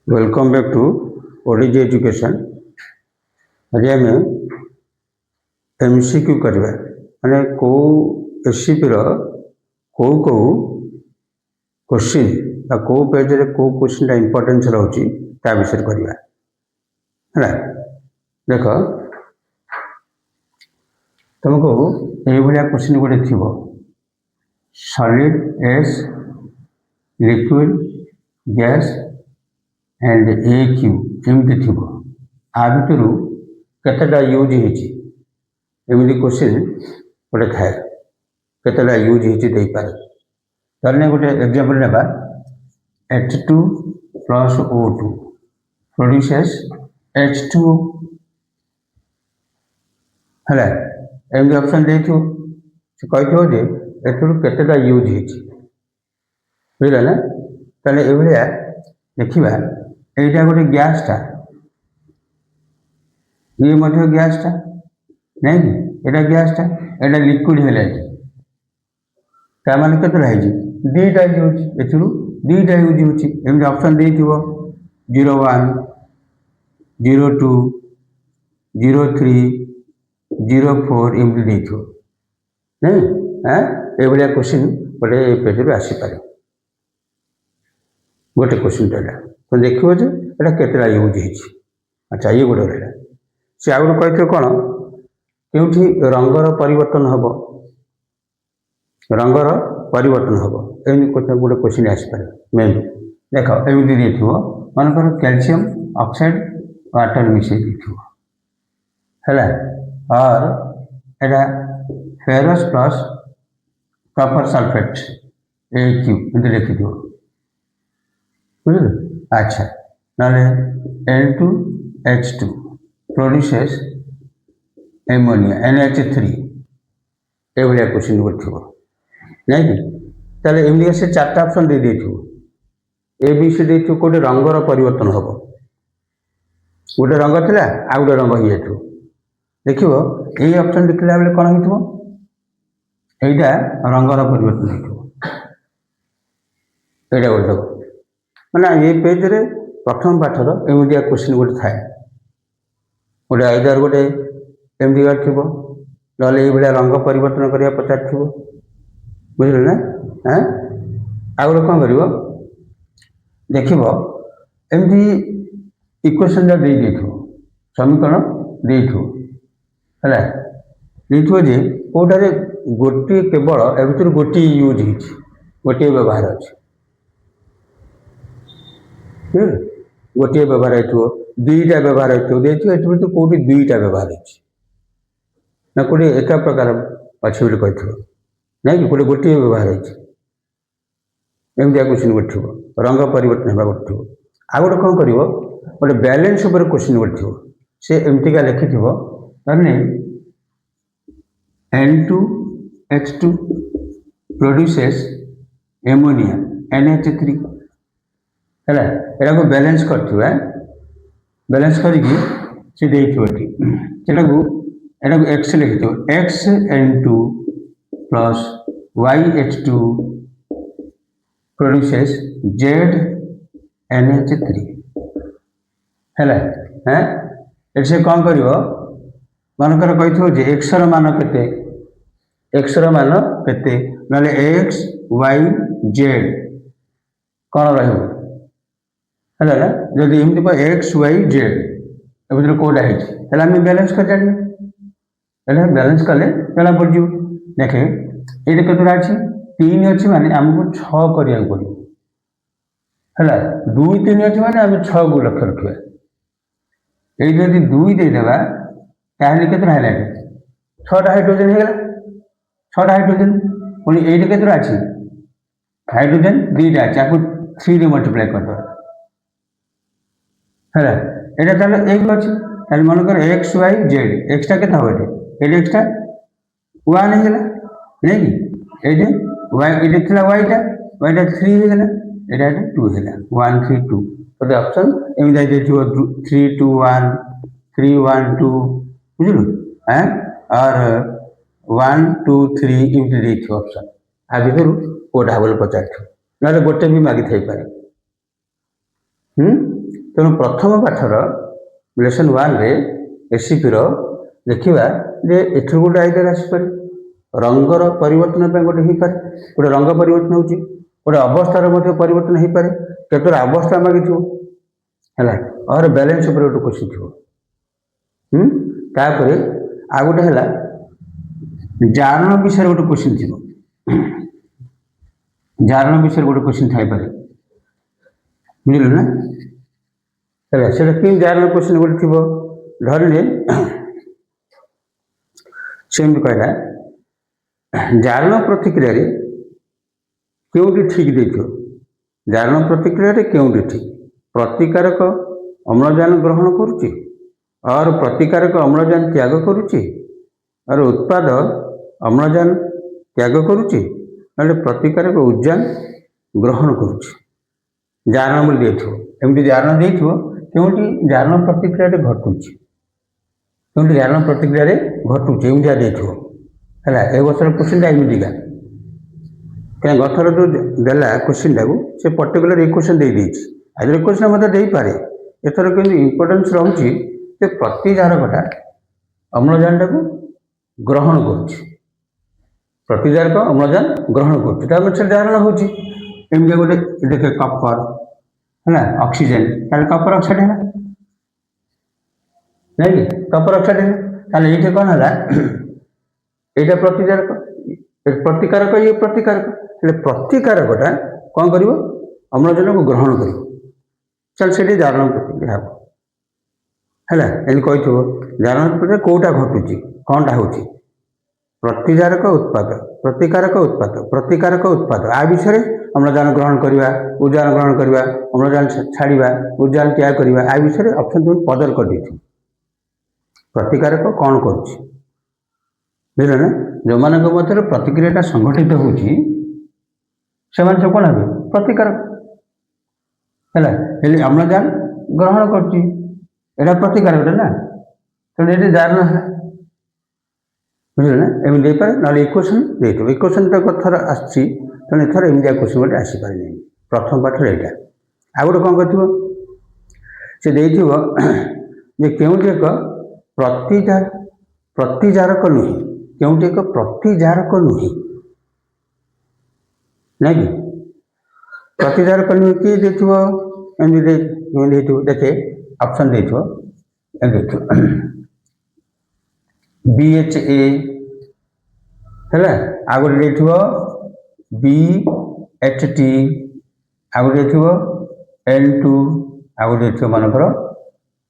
Welcome back to ODG education. आज आम MCQ करवा माने को एससीपी को क्वेश्चन को पेज रे को क्वेश्चन इंपोर्टेंस रहुची ता विषय करवा है। देख तुमको ये भाया क्वेश्चन गोटे थी solid S liquid gas and A Q एमती थी आ भितर केतटा यूज होमती क्वेश्चन गोटे थाए केतटा यूज होपारे। ताने गोटे एग्जांपल नेबा H2 plus O2 produces H2O है एमती ऑप्शन दे कही जे एतटा यूज बुझल ना। ताले ए देखा এইটা गोटे गैसटा ये मध्य गैसटा नहीं कि एटा गैसटा एटा लिक्विड है माने केतटा है दुईटा यूज दुईटा यूज होमती ऑप्शन दे 01 02 03 04 एमती दे नहीं ये भाया क्वेश्चन गोटे पेज आसीपारे गोटे क्वेश्चन टाइम तो देखो जे एटा केतटा यूज हो। अच्छा ये गोटे रहा सी आ गए कही कौन क्योंकि रंगर परिवर्तन हम रंगर परिवर्तन हम एमती गोटे क्वेश्चन आसपे मेन देख एमती दे मनकर कैल्शियम ऑक्साइड वाटर मिसई है और एटा ferrous plus copper sulphate AQ एमती लिखी बुझल। अच्छा ना N2H2 प्रोड्यूसेस एमोनिया NH3 ये भाया क्वेश्चन कर नहीं कि ताले एमती से चार्टा option they A B C दे कौटे रंगर परिवर्तन हम गोटे रंग थी आ गए रंग हो जाए देख ये ऑप्शन देखला बेले कौन हो रंगर परिवर्तन होटा गोटे माना ये पेज रे प्रथम पाठर एमती क्वेश्चन गोटे थाए गोटे आइदर गोटे एमती थी ना ये रंग परिवर्तन करने पचार थी बुझल ना। आ गए कौन कर देख एमती इक्वेशन दे समीकरण है जे कौटारे गोटे केवल ए भर गोटे यूज गोटे व्यवहार अच्छे गोटे व्यवहार हो दुईटा व्यवहार हो कौटी दुईटा व्यवहार ना कौटे एक प्रकार अच्छे कही नहीं कि कौटे गोटे व्यवहार एमती क्वेश्चन गोटे रंग परिवर्तन होगा गोटे आ गए कौन कर गोटे बैलेंस उपर क्वेश्चन गोटे से एमतीका लिखि N2H2 प्रोड्यूसेस एमोनिया NH3 है एटा को बैलेंस कर बैलेंस करके एक्स लिखि XN2 plus YH2 produces ZNH3 है से कौन कर मनकर कही एक्स मान के एक्स मान के ना एक्स वाई जेड कौन रहा है जदि एमती एक्स वाई जेड ए कौटा है आम बैलेंस कर जाने बैलेंस कले जना पड़ देखे ये कतटा अच्छी 3 अच्छी माने आमको 6 करा पड़ो है 2 3 अच्छी माने आम 6 को लक्ष्य रखा ये जदि 2 देदेबा ताहले केतना है 6टा हाइड्रोजन है 6टा हाइड्रोजन पुणी ये केतना अच्छी हाइड्रोजन 2टा अच्छी आपको 3 रे मल्टीप्लाई कर दो है यहाँ एक अच्छे मनकर एक्स वाई जेड एक्सटा के ये एक्सटा 1 है नहीं कि ये वाई थी वाईटा 3 होगा यहाँ 2 है 1 3 2 तो ऑप्शन एमती दे 3 2 1 3 1 2 बुझल और 1 2 3 एमती दे ऑप्शन आ भर कौटा बोल पचार ना गोटे भी मागी थे पारे तेणु प्रथम पाठर लेसन 1 रे एसीपी देखा जे एथर गोटे आइडिया आसपे रंगर परिवर्तन गोटे हो पाए गोटे रंग परिवर्तन होची गोटे अवस्थार परिवर्तन हो पाए केतोरा अवस्था मागिथो है और बैलेंस उपर गोटे क्वेश्चन थी तापर आ गोटे है जारण विषय गोटे क्वेश्चन थी जारण विषय गोटे क्वेश्चन थाई पारे बुझल ना है से कि जारण क्वेश्चन गोटे थी धरले सेमती कहला जारण प्रतिक्रिया क्योंटी ठीक देखो जारण प्रतिक्रिया क्योंटी ठीक प्रतिकारक अम्लजान ग्रहण करुच्ची और प्रतिकारक अम्लजान त्याग करुच्ची और उत्पाद अम्लजान त्याग करुच्ची ना प्रतिकारक उद्यान ग्रहण करुच्ची जारण बोली एमती जारण देखो क्योंटी जारण प्रतिक्रिया घटुची क्योंटी जारण प्रतिक्रिया घटुची एमती देखो है ए वर्षर क्वेश्चन एमतीका क्या गथर जो देला क्वेश्चन टाक से पर्टिकुलर ये क्वेश्चन दे आज क्वेश्चन मतलब दे पारे एथर कि इम्पोर्टेन्स रोचे प्रति कारकटा अम्लजान टाक ग्रहण कर प्रति कारक अम्लजान ग्रहण कर जारण होमती गोटे देखे कपर है ऑक्सीजन कपर ऑक्साइड है नहीं कपर ऑक्साइड है ये कौन है यहाँ प्रतिकारक ये प्रतिकारक प्रतिकारकटा कौन कर अम्लजान को ग्रहण कर चल से जारण प्रतिक्रिया है कही जारण प्रतिक्रिया कौटा घटुची कौनटा हो प्रतिकारक उत्पाद प्रतिकारक उत्पाद आ विषय अम्लजान ग्रहण करवा उद्यान ग्रहण करवा अम्लजान छाड़ा उद्यान त्याग करवा आ विषय ऑप्शन तुम पदर कर दी प्रतिकारक कौन करुच्ची बुझल ना जो मान मध्य प्रतिक्रिया संगठित होती सब कौन हे प्रतिकारक है अम्लजान ग्रहण कर प्रतिकारक ना तेणु ये जारण है बुझल ना एमती पारे ना इक्वेशन दे इक्वेशन तो थर आने थर एमती क्वेश्चन गोटे आसपारे नहीं प्रथम पाठर यहाँ आ गए कौन कर क्योंटी एक प्रतिजारक नुहे क्योंटी एक प्रतिजारक नुहे नहीं प्रतिजारक नुहे किए देखो देखे ऑप्शन देखो BHA है आ गए देखो BHT आ गए देखो N2 आ गए देखो मानकर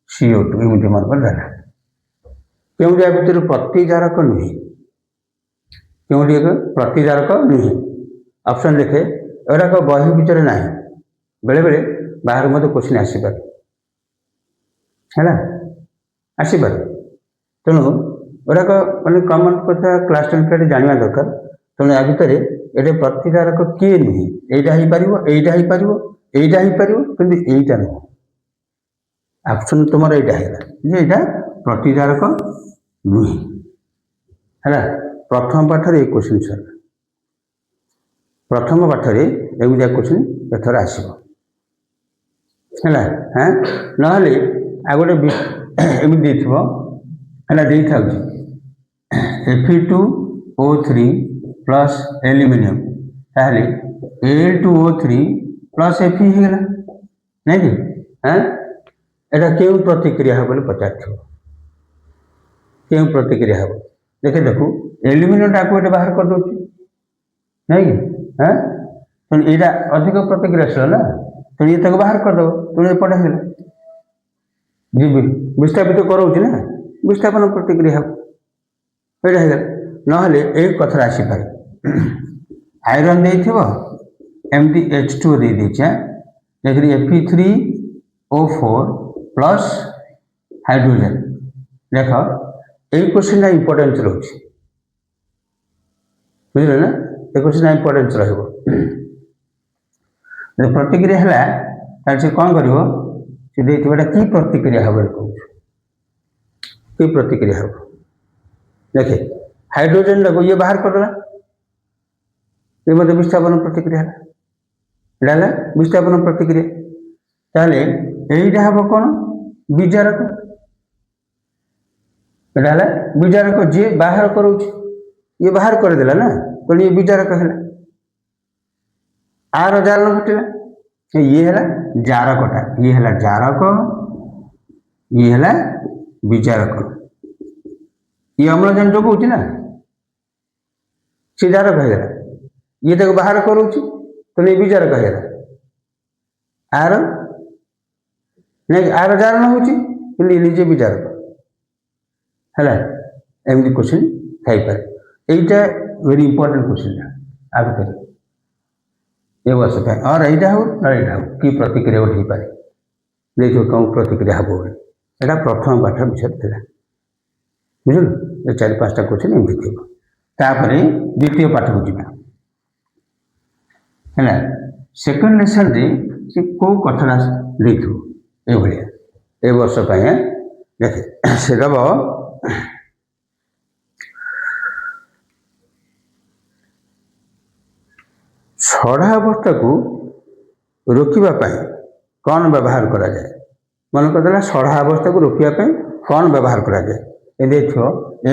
CO2 एमती मानकर देना क्योंटी आ भर प्रतिजारक नुहे क्योंटी एक प्रतिजारक नुहे ऑप्शन देखे एगुड़ाक बही भितर ना बेले बेले बाहर मत क्वेश्चन आसपार है आसपार तेणु गुड़ाक मैंने कमन कथा क्लास 10 पे जानवा दरकार तेणु या भितर ये प्रतिकारक किए नुहे यहाँ हो कि यहीटा नुह ऑप्शन तुम यहाँ प्रतिकारक नुहे है प्रथम पाठर ये क्वेश्चन सर प्रथम पाठर एमती क्वेश्चन एथर आसो है हाँ ना आ गए एमती है दे था Fe2O3 प्लस एल्यूमिनियम ताहले Al2O3 प्लस Fe होगा नहीं कि हाँ यहाँ क्यों प्रतिक्रिया हे बोले पचार क्यों प्रतिक्रिया हे देखे देखो एल्यूमिनियम टाक ये बाहर कर दो नहीं कि हाँ तेणु यहाँ अधिक प्रतिक्रियाशील ना तेणु ये बाहर करदेव तेणु एपटे है जी विस्थापित कराऊँ ना विस्थापन प्रतिक्रिया ये है ना एक कथा आसपारे आयरन दे एमती H2 दे देखे देख Fe3O4 प्लस हाइड्रोजन देख यही क्वेश्चन इम्पोर्टेन्स रोचे बुझे ना ये क्वेश्चन इम्पोर्टेन्स प्रतिक्रिया है से कौन कर कि प्रतिक्रिया हे कहूँ कि प्रतिक्रिया हे देखे हाइड्रोजन को ये बाहर करदेला ये मतलब विस्थापन प्रतिक्रिया है विस्थापन प्रतिक्रिया ताहले এইটা হব কোন বিজারক এটা হলে বিজারক যে বাহার করুছি ইয়ে বাহার করেদেলা না তেଣୁ ଇଏ ବିଜାରକ ହେଲା ଆର ଜାରଣ ଘଟିଲା ଇଏ ହେଲା ଜାରକଟା ଇଏ ହେଲା ଜାରକ ଇଏ ହେଲା ବିଜାରକ ଇଏ ଅମ୍ଳଜାନ ଯୋଗଉଛି ନା ସେ ଜାରକ ହେଇଗଲା ଇଏ ତାକୁ ବାହାର କରୁଛି ତେଣୁ ଇଏ ବିଜାରକ ହେଇଗଲା ଆର ନାଇଁ ଆର ଜାରଣ ହଉଛି କିନ୍ତୁ ଇଏ ନିଜେ ବିଜାରକ ହେଲା ଏମିତି କ୍ୱେଶ୍ଚିନ୍ ଥାଇପାରେ এইটা ভেরি ইম্পর্টেন্ট क्वेश्चन आ ভিতরে ଏ ବର୍ଷ ପାଇଁ और এইটা ହଉ ନା এইଟା ହଉ କି ପ୍ରତିକ୍ରିୟା ଗୋଟେ ହେଇପାରେ ଦେଖିବ କଣ ପ୍ରତିକ୍ରିୟା ହବ ବୋଲି ଏଇଟା ପ୍ରଥମ ପାଠ ବିଷୟରେ ଥିଲା ବୁଝିଲୁ ଏ 4-5ଟା କ୍ୱେଶ୍ଚନ୍ ଏମିତି ଥିବ ତାପରେ ଦ୍ୱିତୀୟ ପାଠକୁ ଯିବା ହେଲା ସେକେଣ୍ଡ ଲେସନରେ ସେ କେଉଁ କଥାଟା ଦେଇଥିବ ଏଇଭଳିଆ ଏ ବର୍ଷ ପାଇଁ ଦେଖେ ସେ ଦେବ ଛଡ଼ା ଅବସ୍ଥାକୁ ରୋକିବା ପାଇଁ କ'ଣ ବ୍ୟବହାର କରାଯାଏ ମନେ କରିଦେଲା ଛଡ଼ା ଅବସ୍ଥାକୁ ରୋକିବା ପାଇଁ କ'ଣ ବ୍ୟବହାର କରାଯାଏ ଏ ଦେଇଥିବ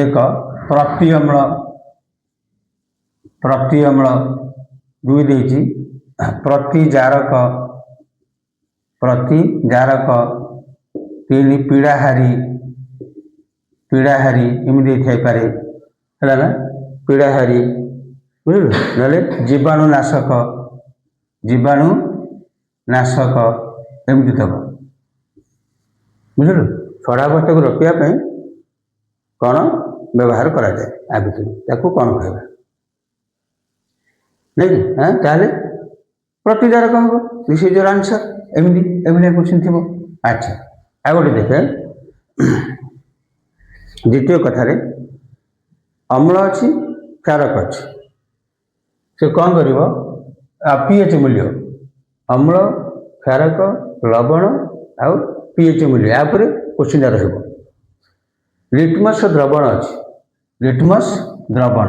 ଏକ ପ୍ରତି ଅମ୍ଳ ଦୁଇ ଦେଇଛି ପ୍ରତିଜାରକ ତିନି ପୀଡ଼ାହାରୀ ଏମିତି ଦେଇଥାଇପାରେ ହେଲା ନା ପୀଡ଼ାହାରୀ ବୁଝିଲୁ ନହେଲେ ଜୀବାଣୁନାଶକ ଏମିତି ଦେବ ବୁଝିଲୁ ଛଡ଼ା ଅବସ୍ଥାକୁ ରୋକିବା ପାଇଁ କ'ଣ ବ୍ୟବହାର କରାଯାଏ ଆ ଭିତରୁ ତାକୁ କ'ଣ କହିବା ନାଇଁ ତାହେଲେ ପ୍ରତିଜାରକ ହେବ ଦିସ୍ ଇଜ୍ ୟୋର୍ ଆନ୍ସର୍ ଏଭଳିଆ କ୍ୱେଶ୍ଚିନ୍ ଥିବ ଆଚ୍ଛା ଆଉ ଗୋଟେ ଦେଖେ ଦ୍ୱିତୀୟ କଥାରେ ଅମ୍ଳ ଅଛି କ୍ଷାରକ ଅଛି ସେ କ'ଣ କରିବ pH ମୂଲ୍ୟ ଅମ୍ଳ କ୍ଷାରକ ଲବଣ ଆଉ pH ମୂଲ୍ୟ ୟା ଉପରେ କ୍ୱେଶ୍ଚିନ୍ଟା ରହିବ ଲିଟମସ୍ ଦ୍ରବଣ ଅଛି ଲିଟମସ୍ ଦ୍ରାବଣ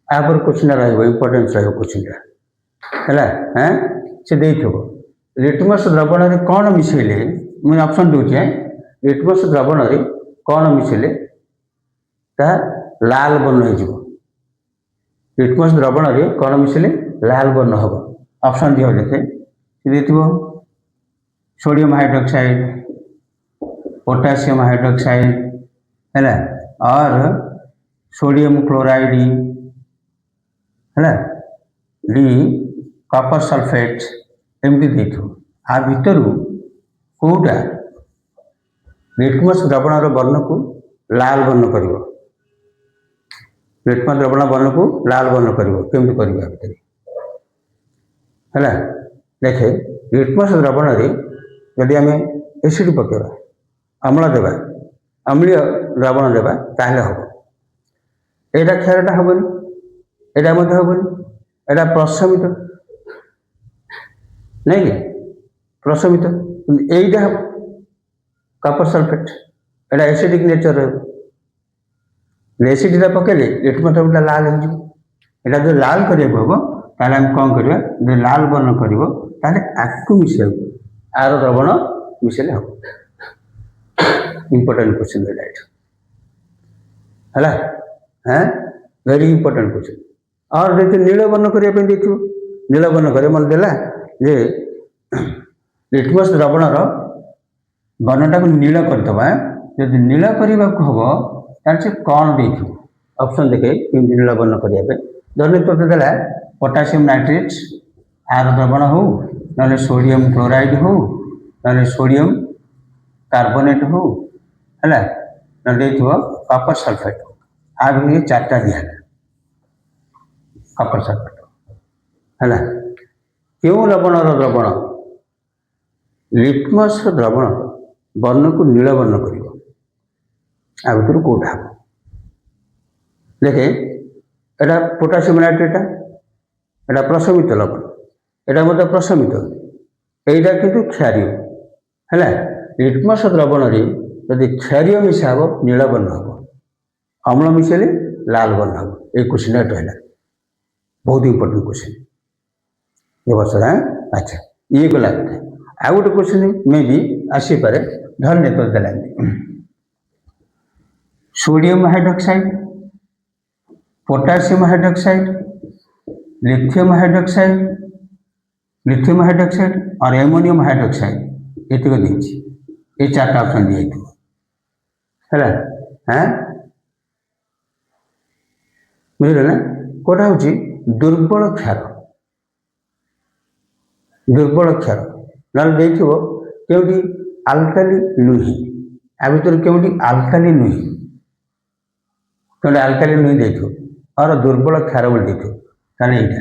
ୟା ଉପରେ କ୍ୱେଶ୍ଚିନ୍ଟା ରହିବ ଇମ୍ପୋର୍ଟାନ୍ସ ରହିବ କ୍ୱେଶ୍ଚିନ୍ଟା ହେଲା ସେ ଦେଇଥିବ ଲିଟମସ୍ ଦ୍ରବଣରେ କ'ଣ ମିଶାଇଲେ ମୁଁ ଅପସନ୍ ଦେଉଛି ଲିଟମସ୍ ଦ୍ରବଣରେ କ'ଣ ମିଶାଇଲେ ତାହା ଲାଲ ବର୍ଣ୍ଣ ହେଇଯିବ ଲିଟମସ୍ ଦ୍ରବଣରେ କ'ଣ ମିଶାଇଲେ ଲାଲ ବର୍ଣ୍ଣ ହେବ ଅପସନ୍ ଦିଅ ଦେଖେ ସେ ଦେଇଥିବ ସୋଡ଼ିୟମ୍ ହାଇଡ୍ରୋକ୍ସାଇଡ୍ पोटासियम हाइड्रोक्साइड है और सोडियम क्लोराइड है डी कॉपर सल्फेट एमती देखो आ भितर कौटा लिटमस द्रवण वर्ण को लाल वर्ण कर लिटमस द्रवण वर्ण को लाल वर्ण करमती कर देखे लिटमस द्रवण जदि आम एसिड पकेबा अम्ल देवा अम्लीय द्रवण देवा ताहले हम एटा क्षारटा हेनी एटा हेनी एटा प्रशमित नहीं कि प्रशमित यहीटा हम कॉपर सल्फेट एटा एसिडिक नेचर एसिडा पकेले लिटमस द्रवणटा लाल हो जो लाल करने हम ताहले हम कौन करवा जो लाल वर्ण कर आपको मिसे आर द्रवण मिसेले हम इंपोर्टेंट क्वेश्चन राइट है वेरी इंपोर्टेंट क्वेश्चन और देखिए नील वर्ण करने देखो नील वर्ण कर मन देला जे लिटमस द्रवण वर्णटा को नील करदे जब नील करने को हम तासे कौन देखो ऑप्शन देखे नील वर्ण करने धरने तो देला पोटासियम नाइट्रेट आर द्रवण हो ना सोडियम क्लोराइड हो ना सोडियम कार्बोनेट हो है कॉपर सल्फेट आ चार्टा दिया कॉपर सल्फेट है क्यों लवण द्रवण लिटमस द्रवण वर्ण को नील वर्ण कर भर कौटा हम देखे एटा पोटासियम नाइट्रेट एटा प्रशमित लवण एटा मतलब प्रशमित यहीटा किंतु क्षारीय है लिटमस द्रवण यदि क्षारीय मिसा हम नील वर्ण हम अम्ल मिसेले लाल वर्ण हम ये क्वेश्चन रहा बहुत इंपोर्टेंट क्वेश्चन ये वर्ष। अच्छा ये गला आ गोटे क्वेश्चन मे भी आसीपे धन्य तो देलानी sodium hydroxide, potassium hydroxide, lithium hydroxide, lithium hydroxide और एमोनियम हाइड्रोक्साइड ये देती ये चार्ट ऑप्शन दिखाई है। हाँ बुझे ना कौटा हूँ दुर्बल क्षार, दुर्बल क्षार ना के आल्काली लुही आ भर के आल्काली लुही के आल्काली लुही दे और दुर्बल क्षार बोली दे यहाँ हेनी।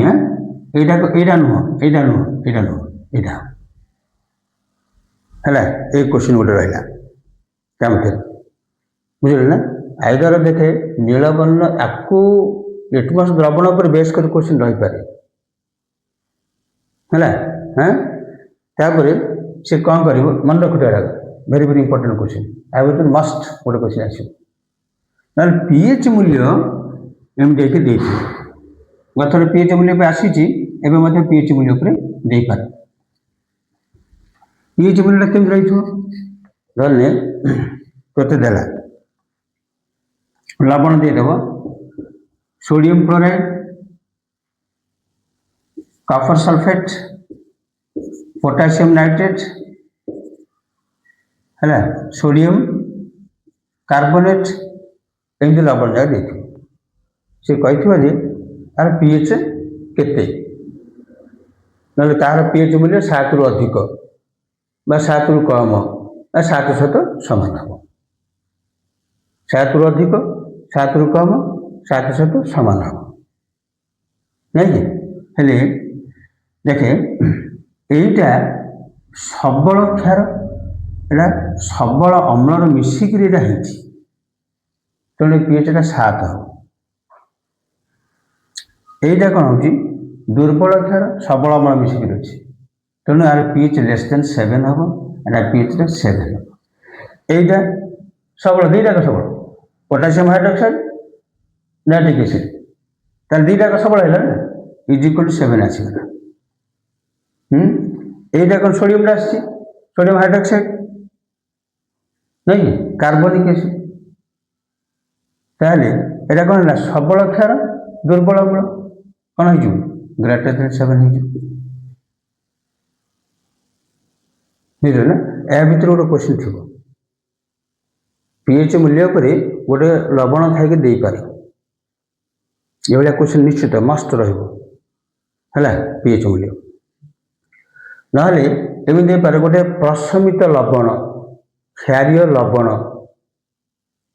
हाँ यहाँ नुह यहाँ नुह यहाँ नुह यहाँ है ये क्वेश्चन गोटे रहा क्या मतलब बुझे ना आइदर देखे नीलवर्ण आपको लिटमस द्रवण पर बेस कर क्वेश्चन रही पारे है। हाँ तापर से कौन कर मन रखुटा वेरी वेरी इंपोर्टेंट क्वेश्चन आ भर मस्ट गोटे क्वेश्चन आस ना पीएच मूल्य एमती दे गथर पीएच मूल्य आसी पीएच मूल्य पर दे पारे पीएच मूल्य केमी रही ते देला लवण देदेव sodium chloride, copper sulphate, potassium nitrate है सोडियम कार्बोनेट एमती लवण जगह दे सी कही तार पीएच केते ना तार पीएच मूल्य 7 रु अधिक बा 7 रु कम 7 सहित समान हम 7 रु अधिक 7 रु कम 7 सहित समान हम नहीं हेले देखे यहीटा सबल क्षार एटा सबल अम्लर मिसिक तेणु पीएच 7 हम यहीटा कौन हो दुर्बल क्षार सबल अम्ल मिसिक अच्छी तेणु यार पीएच लेस देन 7 हम एटा पीएच 7 हम यहीटा सबल दीटा सबल पोटासियम हाइड्रोक्साइड नाइट्रिक एसिड तार दीटा सबल है ना इज इक्वल टू 7 आसगला। यहीटा कौन सोडियम सोडियम हाइड्रोक्साइड नहीं कार्बनिक एसिड ताहले एटा कौन है सबल क्षार दुर्बल अम्ल कौन हो ग्रेटर देन 7 हो बुझे ना या भर गोटे क्वेश्चन थी पीएच मूल्य पर गोटे लवण थी दे पारे ये क्वेश्चन निश्चित मस्त रहा पीएच मूल्य ना एमती पारे गोटे प्रशमित लवण क्षारीय लवण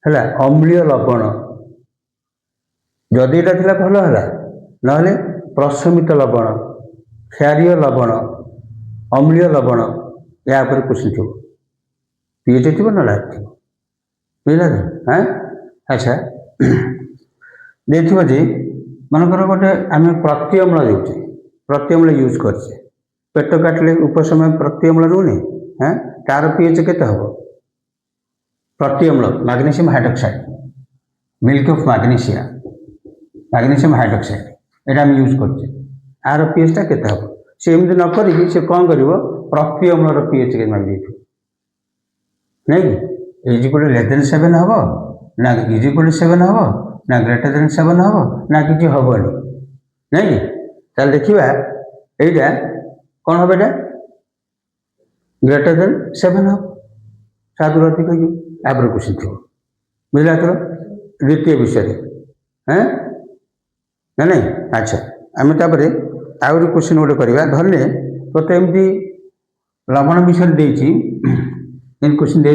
है अम्लीय लवण जदि यहाँ थी भल है ना प्रशमित लवण क्षारीय लवण अम्लीय लवण या क्वेश्चन थी पीएच थी ना लाइफ थी बुझा तो। हाँ अच्छा देखिए मनकर गोटे आम प्रत्यम्ल दे प्रत्यम्ल यूज करचे पेट काटिले उपशमय प्रत्यम्ल रुनी। हाँ तार पीएच केते हम प्रत्यम्ल magnesium hydroxide milk of magnesia magnesium hydroxide यहाँ आम यूज करचे आर पीएचटा केते हम सी एमती न करी से कौन कर प्रत्यम्ल पीएच के मांग नहीं is equal to less than 7 हम ना इज इक्वल टू 7 हम ना ग्रेटर देन 7 हम ना कि हेनी नहीं ताल देखा यहीटा कौन हम एटा ग्रेटर देन 7 हम 7 रु अधिक आपर क्वेश्चन थी बुझला तो द्वितीय विषय हाँ ना नहीं। अच्छा आम तापर आउरी क्वेश्चन गोटे करवा धरने तो एमती लवण विषय देती क्वेश्चन दे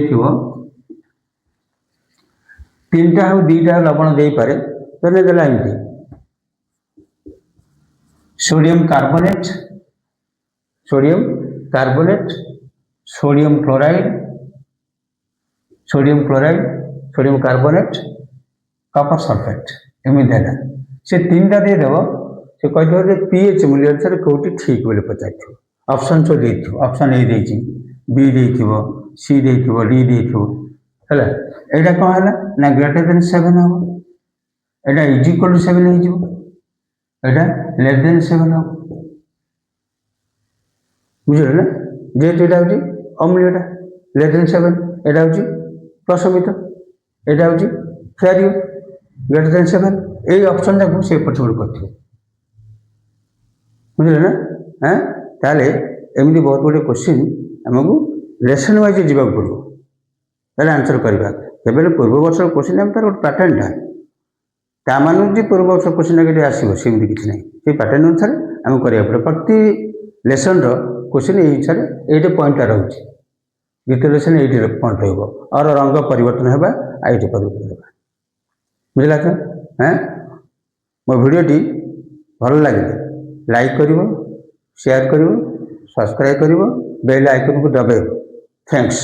3टा हो 2टा लवण दे पारे धरने देला एमती sodium carbonate sodium carbonate sodium chloride sodium chloride sodium carbonate copper sulphate एमती है से 3टा देदेव से कही पीएच मूल्य अनुसार कौटी ठीक बोले पचार ऑप्शन सब दे ऑप्शन ए दे बी दे सी दे डी दे है यहाँ कौन है ना ग्रेटर देन 7 हम एटा इज इक्वल टू 7 हो एटा लेस देन 7 हो बुझल ना जेहेतु एटा होची अम्लीयटा लेस देन 7 एटा होची प्रशमित एटा होची क्षारीय ग्रेटर देन 7 এই অপশনটা সে পছন্দ করছে বুঝলে না হ্যাঁ তাহলে এমনি বহুত গুড়ে কোশ্চিন আমাকে লেসন ওয়াইজ যাওয়া পড়ব তাহলে আনসর করা কেবল পূর্ব বর্ষর কোশ্চিন আমি তার গোটে প্যাଟর্নটা ତା ମାନଙ୍କୁ ଯେ ପୂର୍ବ ବର୍ଷ କୋଶ୍ଚିନ୍ ନେଗେଟିଭ୍ ଆସିବ ସେମିତି କିଛି ନାହିଁ ସେଇ ପ୍ୟାଟର୍ନ ଅନୁସାରେ ଆମେ କରିବାକୁ ପଡ଼ିବ ପ୍ରତି ଲେସନ୍ର କୋଶ୍ଚିନ୍ ଏଇ ଅନୁସାରେ ଏଇଠି ପଏଣ୍ଟଟା ରହୁଛି ଦ୍ୱିତୀୟ ଲେସନ୍ ଏଇଠି ପଏଣ୍ଟ ରହିବ ଆର ରଙ୍ଗ ପରିବର୍ତ୍ତନ ହେବା ଆଉ ଏଇଠି ପରିବର୍ତ୍ତନ ହେବା ବୁଝିଲା ତ ହଁ ମୋ ଭିଡ଼ିଓଟି ଭଲ ଲାଗିଲେ ଲାଇକ୍ କରିବ ସେୟାର କରିବ ସବସ୍କ୍ରାଇବ୍ କରିବ ବେଲ୍ ଆଇକନ୍କୁ ଦବାଇବ ଥ୍ୟାଙ୍କସ୍।